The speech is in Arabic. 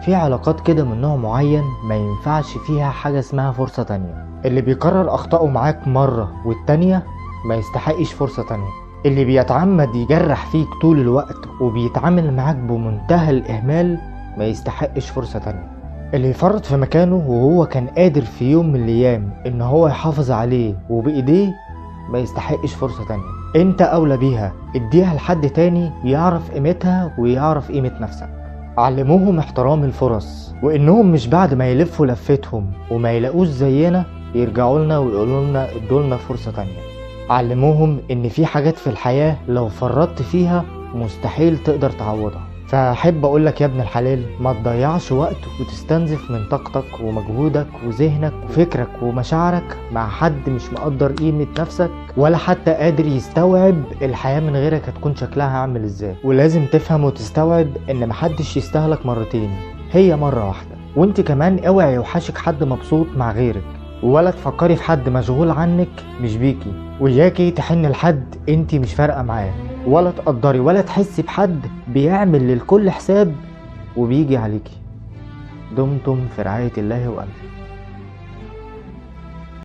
في علاقات كده من نوع معين ما ينفعش فيها حاجة اسمها فرصة تانية. اللي بيكرر أخطائه معاك مرة والتانية ما يستحقش فرصة تانية. اللي بيتعمد يجرح فيك طول الوقت وبيتعامل معاك بمنتهى الإهمال ما يستحقش فرصة تانية. اللي يفرط في مكانه وهو كان قادر في يوم من الأيام إن هو يحافظ عليه وبإيديه ما يستحقش فرصة تانية. انت أولى بيها، اديها لحد تاني يعرف قيمتها ويعرف قيمة نفسك. علموهم احترام الفرص، وانهم مش بعد ما يلفوا لفتهم وما يلاقوش زينا يرجعوا لنا ويقولوا لنا ادولنا فرصة تانية. علموهم ان في حاجات في الحياة لو فرطت فيها مستحيل تقدر تعوضها. فأحب أقولك يا ابن الحلال، ما تضيعش وقت وتستنزف من طاقتك ومجهودك وذهنك وفكرك ومشاعرك مع حد مش مقدر قيمة نفسك ولا حتى قادر يستوعب الحياة من غيرك هتكون شكلها عامل ازاي. ولازم تفهم وتستوعب ان محدش يستهلك مرتين، هي مرة واحدة. وانت كمان اوعي يوحشك حد مبسوط مع غيرك، ولا تفكري في حد مشغول عنك مش بيكي، وياكي تحن لحد انت مش فارقة معاه، ولا تقدري ولا تحسي بحد بيعمل للكل حساب وبيجي عليكي. دمتم في رعاية الله وأمنه.